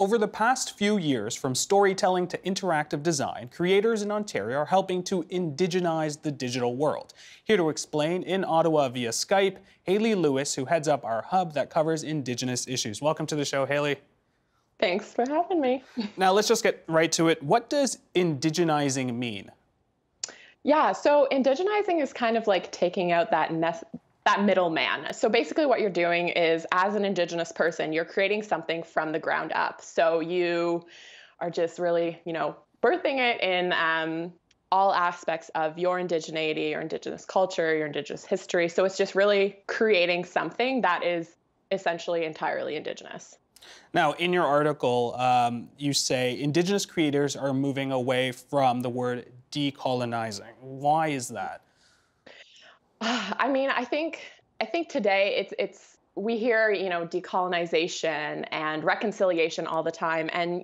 Over the past few years, from storytelling to interactive design, creators in Ontario are helping to indigenize the digital world. Here to explain in Ottawa via Skype, Hayley Lewis, who heads up our hub that covers Indigenous issues. Welcome to the show, Hayley. Thanks for having me. Now let's just get right to it. What does indigenizing mean? Yeah, so indigenizing is kind of like taking out that middleman. So basically what you're doing is, as an Indigenous person, you're creating something from the ground up. So you are just really, birthing it in all aspects of your indigeneity, your Indigenous culture, your Indigenous history. So it's just really creating something that is essentially entirely Indigenous. Now, in your article, you say Indigenous creators are moving away from the word decolonizing. Why is that? I think today we hear, decolonization and reconciliation all the time. And,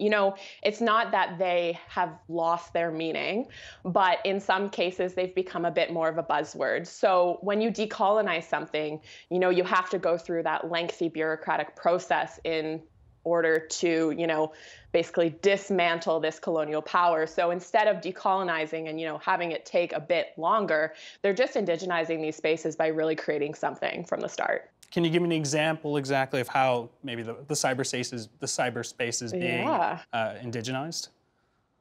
it's not that they have lost their meaning, but in some cases they've become a bit more of a buzzword. So when you decolonize something, you have to go through that lengthy bureaucratic process in order to, basically dismantle this colonial power. So instead of decolonizing and, having it take a bit longer, they're just indigenizing these spaces by really creating something from the start. Can you give me an example exactly of how maybe the cyberspace is being indigenized?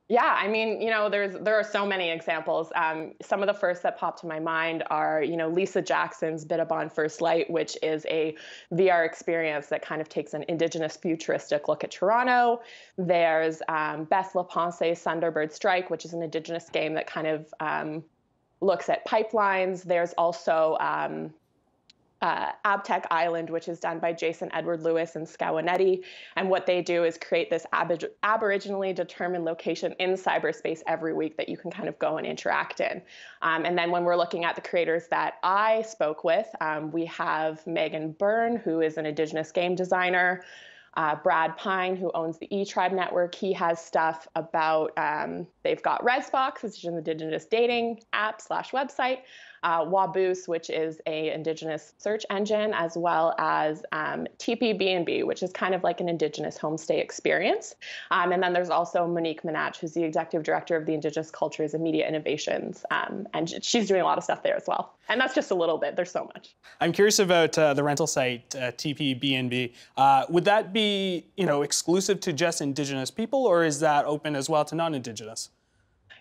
Yeah, there are so many examples. Some of the first that pop to my mind are, Lisa Jackson's Bit Upon First Light, which is a VR experience that kind of takes an Indigenous futuristic look at Toronto. There's Beth LaPonce's Thunderbird Strike, which is an Indigenous game that kind of looks at pipelines. There's also Abtech Island, which is done by Jason Edward Lewis and Scowanetti. And what they do is create this aboriginally determined location in cyberspace every week that you can kind of go and interact in. And then when we're looking at the creators that I spoke with, we have Megan Byrne, who is an Indigenous game designer. Brad Pine, who owns the E-Tribe Network, he has stuff about, they've got Resbox, which is an Indigenous dating app / website, Waboose, which is a Indigenous search engine, as well as TPB&B, which is kind of like an Indigenous homestay experience. And then there's also Monique Minach, who's the executive director of the Indigenous Cultures and Media Innovations. And she's doing a lot of stuff there as well. And that's just a little bit. There's so much. I'm curious about the rental site, TPB&B. Would that be, exclusive to just Indigenous people, or is that open as well to non-Indigenous?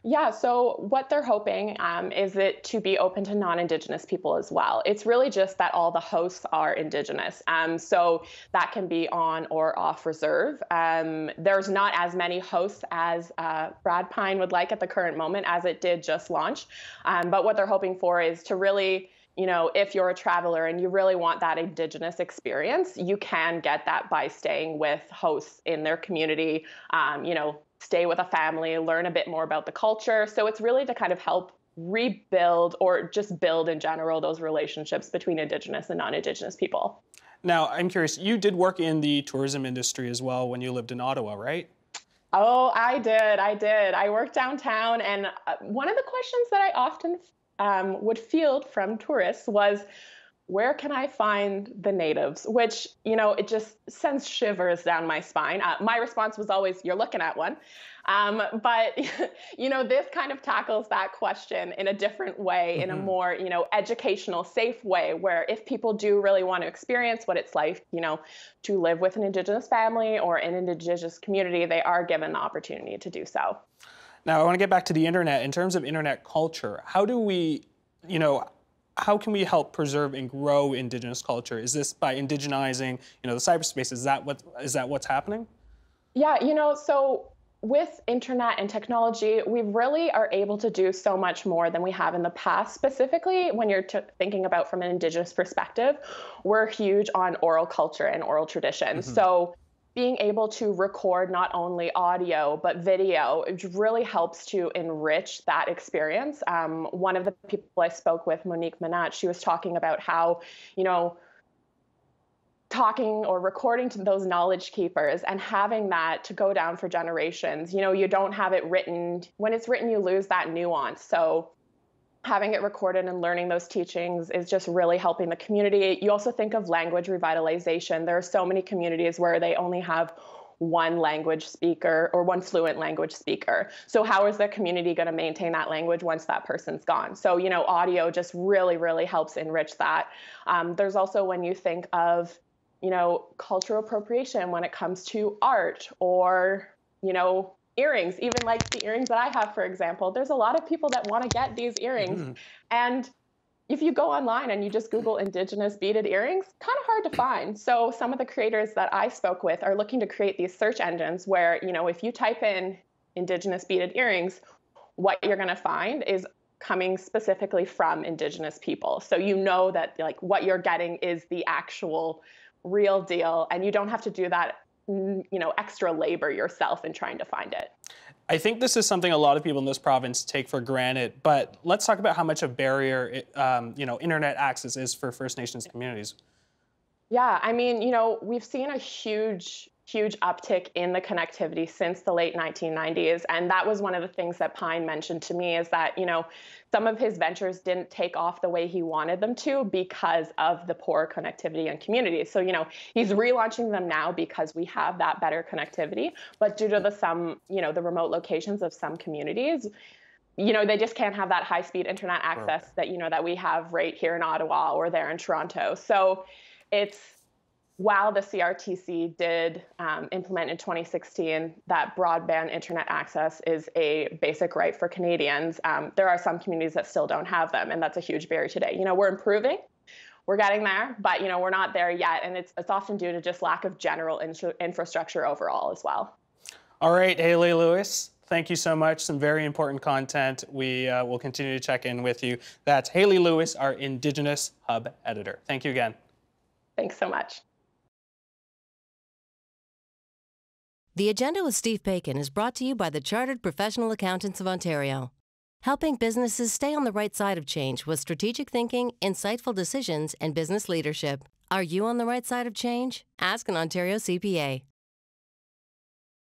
Yeah, so what they're hoping is it to be open to non-Indigenous people as well. It's really just that all the hosts are Indigenous. So that can be on or off reserve. There's not as many hosts as Brad Pine would like at the current moment, as it did just launch. But what they're hoping for is to really, if you're a traveler and you really want that Indigenous experience, you can get that by staying with hosts in their community, stay with a family, learn a bit more about the culture. So it's really to kind of help rebuild or just build in general those relationships between Indigenous and non-Indigenous people. Now, I'm curious, you did work in the tourism industry as well when you lived in Ottawa, right? Oh, I did. I worked downtown, and one of the questions that I often would field from tourists was, where can I find the natives? Which, it just sends shivers down my spine. My response was always, you're looking at one. But, this kind of tackles that question in a different way, in a more, educational, safe way, where if people do really want to experience what it's like, to live with an Indigenous family or in an Indigenous community, they are given the opportunity to do so. Now, I want to get back to the internet. In terms of internet culture, how do we, how can we help preserve and grow Indigenous culture? Is this by indigenizing, the cyberspace? Is that what's happening? Yeah, so with internet and technology, we really are able to do so much more than we have in the past. Specifically, when you're thinking about from an Indigenous perspective, we're huge on oral culture and oral tradition. So being able to record not only audio, but video, it really helps to enrich that experience. One of the people I spoke with, Monique Minach, she was talking about how, talking or recording to those knowledge keepers and having that to go down for generations. You don't have it written. When it's written, you lose that nuance. So having it recorded and learning those teachings is just really helping the community. You also think of language revitalization. There are so many communities where they only have one language speaker or one fluent language speaker. So how is the community going to maintain that language once that person's gone? So, audio just really, really helps enrich that. There's also when you think of, cultural appropriation when it comes to art or, earrings, even like the earrings that I have, for example, there's a lot of people that want to get these earrings. Mm-hmm. And if you go online and you just Google Indigenous beaded earrings, kind of hard to find. So some of the creators that I spoke with are looking to create these search engines where, if you type in Indigenous beaded earrings, what you're going to find is coming specifically from Indigenous people. So that like what you're getting is the actual real deal, and you don't have to do that extra labor yourself in trying to find it. I think this is something a lot of people in this province take for granted, but let's talk about how much a barrier, internet access is for First Nations communities. Yeah, I mean, we've seen a huge uptick in the connectivity since the late 1990s. And that was one of the things that Pine mentioned to me is that, some of his ventures didn't take off the way he wanted them to because of the poor connectivity in communities. So, he's relaunching them now because we have that better connectivity. But due to the remote locations of some communities, they just can't have that high-speed internet access that, that we have right here in Ottawa or there in Toronto. So while the CRTC did implement in 2016 that broadband internet access is a basic right for Canadians, there are some communities that still don't have them, and that's a huge barrier today. We're improving, we're getting there, but we're not there yet, and it's often due to just lack of general infrastructure overall as well. All right, Hayley Lewis, thank you so much. Some very important content. We will continue to check in with you. That's Hayley Lewis, our Indigenous Hub editor. Thank you again. Thanks so much. The Agenda with Steve Paikin is brought to you by the Chartered Professional Accountants of Ontario, helping businesses stay on the right side of change with strategic thinking, insightful decisions, and business leadership. Are you on the right side of change? Ask an Ontario CPA.